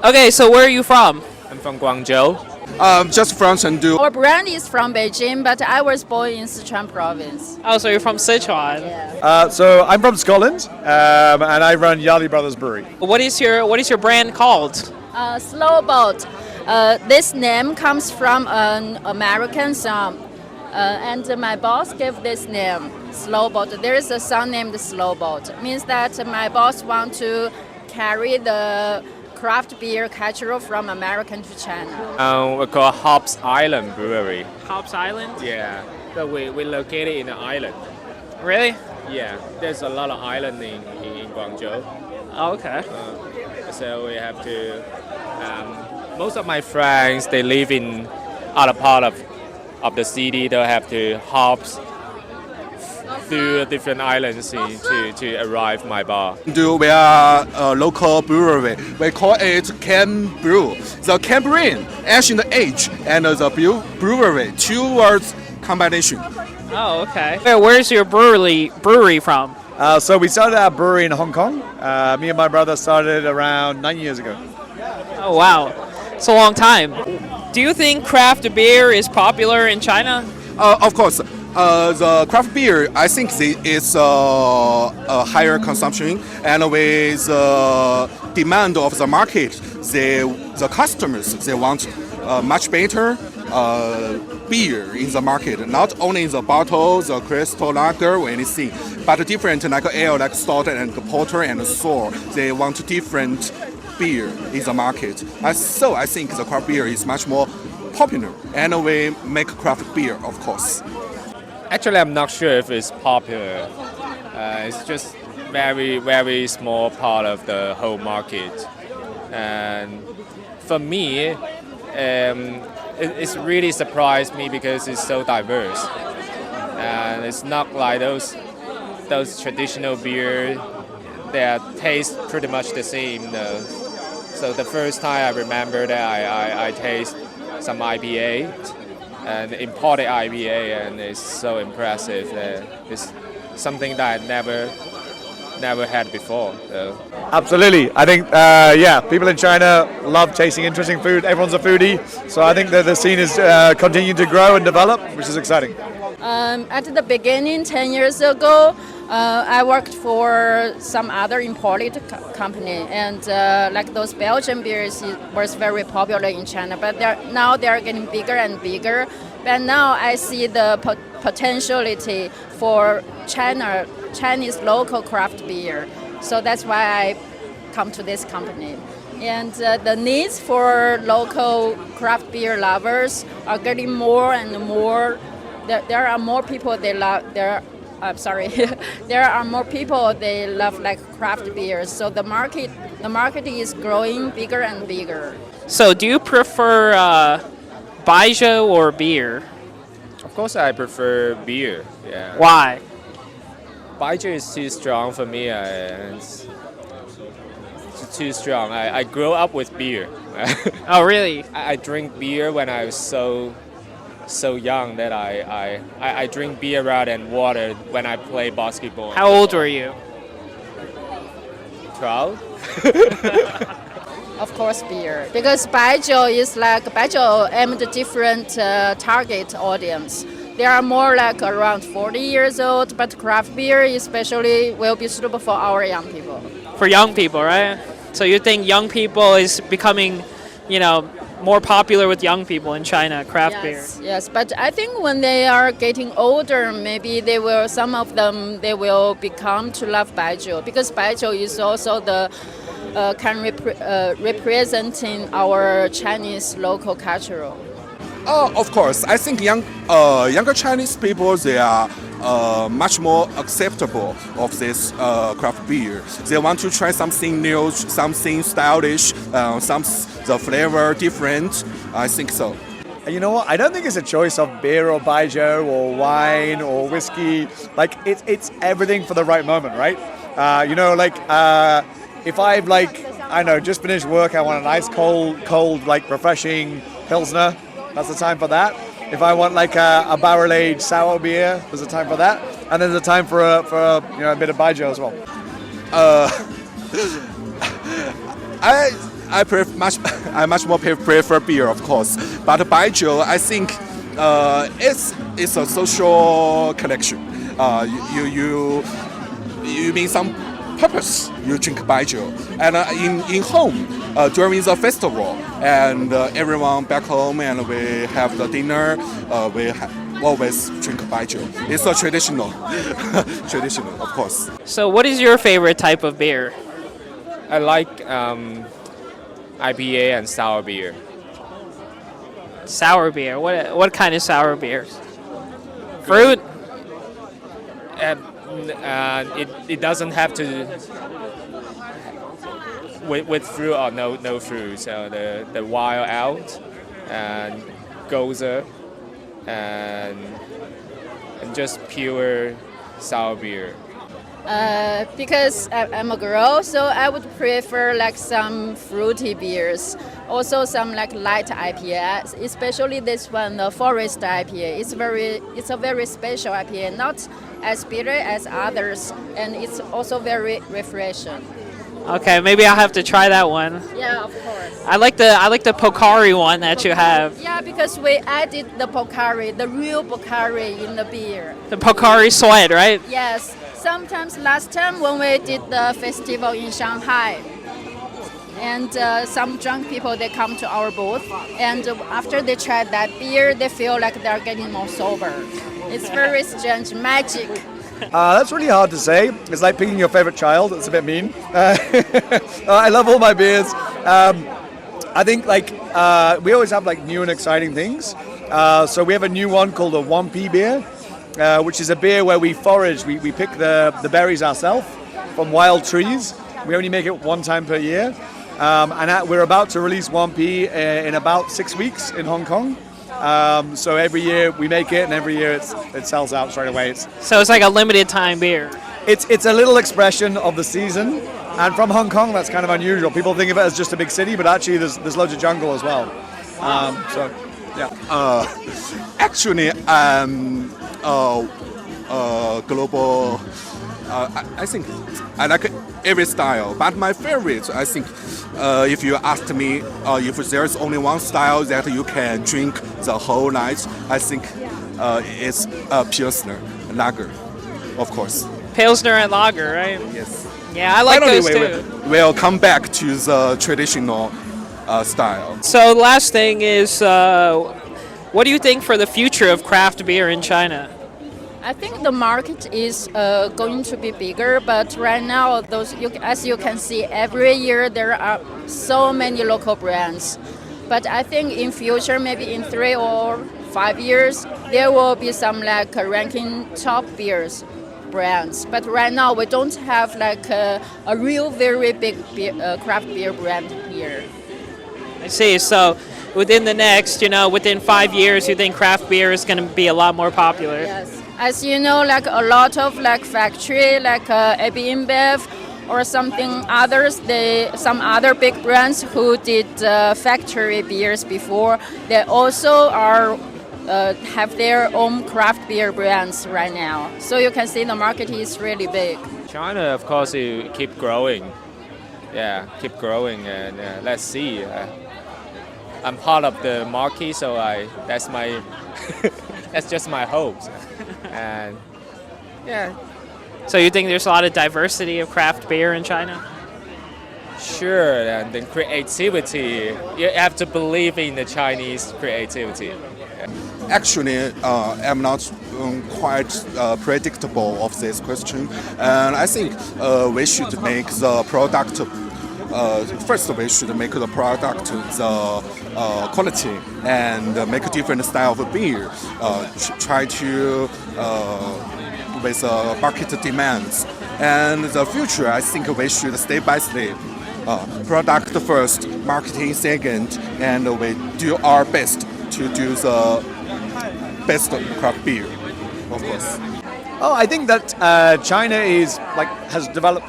Okay, so where are you from? I'm from Guangzhou. Just from Chengdu. Our brand is from Beijing, but I was born in Sichuan province. Oh, so you're from Sichuan. Yeah. So I'm from Scotland, and I run Yali Brothers Brewery. What is your brand called? Slow boat. This name comes from an American song, and my boss gave this name, Slow Boat. There is a song named Slow Boat. It means that my boss want to carry the craft beer culture from American to China. We're called Hobbs Island Brewery. Hobbs Island. Yeah, so we located in an island. Really? Yeah, there's a lot of island in Guangzhou. Oh, okay. So we have to. Most of my friends they live in other part of the city. They have to hop through different islands to arrive my bar. We are a local brewery. We call it can brew. The can bring ancient age and the brewery, two words combination. Oh, okay. Where's your brewery from? So we started our brewery in Hong Kong. Me and my brother started around 9 years ago. Oh, wow. It's a long time. Do you think craft beer is popular in China? Of course, the craft beer, I think it's a higher consumption, and with the demand of the market, the customers they want much better beer in the market, not only in the bottle, the crystal lager or anything, but different like ale, like stout and porter and sour. They want different beer in the market. So I think the craft beer is much more popular, and we make craft beer, of course. Actually, I'm not sure if it's popular. It's just very small part of the whole market, and for me, it's really surprised me because it's so diverse, and it's not like those traditional beer that taste pretty much the same. So the first time I remember that I taste some IPA and imported IPA, and it's so impressive. It's something that I never had before. So. Absolutely. I think, people in China love tasting interesting food. Everyone's a foodie. So I think that the scene is continuing to grow and develop, which is exciting. At the beginning, 10 years ago, I worked for some other imported company, and like those Belgian beers was very popular in China. But now they are getting bigger and bigger. But now I see the potentiality for Chinese local craft beer. So that's why I come to this company. And the needs for local craft beer lovers are getting more and more. There are more people they love. There are more people they love like craft beers. So the market is growing bigger and bigger. So do you prefer baijiu or beer? Of course, I prefer beer. Yeah. Why? Baijiu is too strong for me. It's too strong. I grew up with beer. Oh, really? I drink beer when I was so young that I drink beer rather than water when I play basketball. How old were you? 12. Of course, beer, because baijiu aimed at different target audience. They are more like around 40 years old, but craft beer especially will be suitable for our young people. For young people, right? So you think young people is becoming, more popular with young people in China, craft beer? Yes, but I think when they are getting older, maybe some of them will become to love baijiu, because baijiu is also representing our Chinese local culture. Of course, I think younger Chinese people they are much more acceptable of this craft beer. They want to try something new, something stylish, the flavor different. I think so. And you know what? I don't think it's a choice of beer or baijiu or wine or whiskey. Like it's everything for the right moment, right? If I've just finished work, I want a nice cold refreshing pilsner. That's the time for that. If I want a barrel-aged sour beer, there's a time for that, and there's a time for a bit of baijiu as well. I much more prefer beer, of course. But baijiu, I think it's a social connection. You mean some purpose you drink baijiu, and in home during the festival, and everyone back home, and we have the dinner. We always drink baijiu. It's a traditional, traditional, of course. So, what is your favorite type of beer? I like IPA and sour beer. Sour beer. What kind of sour beers? Fruit. It doesn't have to with fruit or no fruit. So the wild out and goza and just pure sour beer. Because I'm a girl, so I would prefer like some fruity beers. Also some like light IPA, especially this one, the Forest IPA. It's a very special IPA, not as bitter as others, and it's also very refreshing. Okay, maybe I'll have to try that one. Yeah, of course. I like the Pocari one that you have. Yeah, because we added the Pocari, the real Pocari in the beer. The Pocari Sweat, right? Yes. Sometimes last time when we did the festival in Shanghai, and some drunk people, they come to our booth, and after they try that beer, they feel like they're getting more sober. It's very strange, magic. That's really hard to say. It's like picking your favorite child. It's a bit mean. I love all my beers. I think like we always have like new and exciting things. So we have a new one called a Wampy beer, which is a beer where we forage. We pick the berries ourselves from wild trees. We only make it one time per year. And we're about to release Wampy in about 6 weeks in Hong Kong. So every year we make it, and every year it sells out straight away. So it's like a limited time beer. It's a little expression of the season, and from Hong Kong that's kind of unusual. People think of it as just a big city, but actually there's loads of jungle as well. So yeah. Actually, I'm global. I think I like every style, but my favorite, I think, if you asked me if there's only one style that you can drink the whole night, I think it's Pilsner Lager, of course. Pilsner and lager, right? Yes. Yeah, I like Finally, those too. we'll come back to the traditional style. So last thing is, what do you think for the future of craft beer in China? I think the market is going to be bigger, but right now, as you can see, every year there are so many local brands. But I think in future, maybe in 3 or 5 years, there will be some like ranking top beers brands. But right now, we don't have like a real very big craft beer brand here. I see. So within the next, within 5 years, you think craft beer is going to be a lot more popular? Yes. As you know, like a lot of like factory, like AB InBev or something others, some other big brands who did factory beers before, they also have their own craft beer brands right now. So you can see the market is really big. China, of course, you keep growing. Yeah, keep growing, and let's see. I'm part of the market, so that's my that's just my hopes. And yeah, So you think there's a lot of diversity of craft beer in China? sure. And the creativity, you have to believe in the Chinese creativity. Actually, I'm not quite predictable of this question, and I think we should make the product. First, we should make the product the quality and make a different style of beer. Try to with market demands. And the future, I think we should step by step. Product first, marketing second, and we do our best to do the best craft beer, of course. Oh, I think that China has developed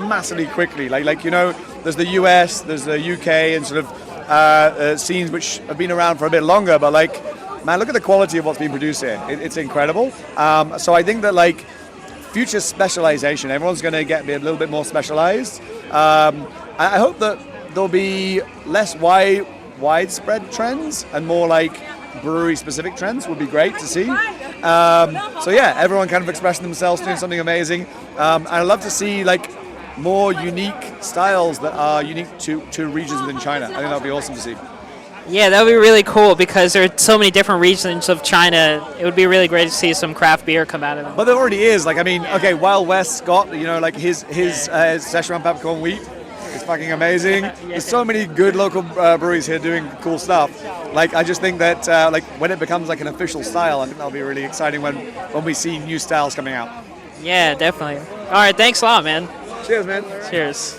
massively quickly. There's the US, there's the UK, and sort of scenes which have been around for a bit longer. But man, look at the quality of what's being produced here. It's incredible. So I think that future specialization, everyone's going to be a little bit more specialized. I hope that there'll be less widespread trends and more like brewery-specific trends would be great to see. So yeah, everyone kind of expressing themselves, doing something amazing. And I'd love to see like more unique styles that are unique to regions within China. I think that would be awesome to see. Yeah, that would be really cool because there are so many different regions of China. It would be really great to see some craft beer come out of them. But there already is. Like, I mean, okay, Wild West Scott, you know, like his Szechuan peppercorn wheat is fucking amazing. There's so many good local breweries here doing cool stuff. Like, I just think that like when it becomes like an official style, I think that'll be really exciting when we see new styles coming out. Yeah, definitely. All right, thanks a lot, man. Cheers, man. Cheers.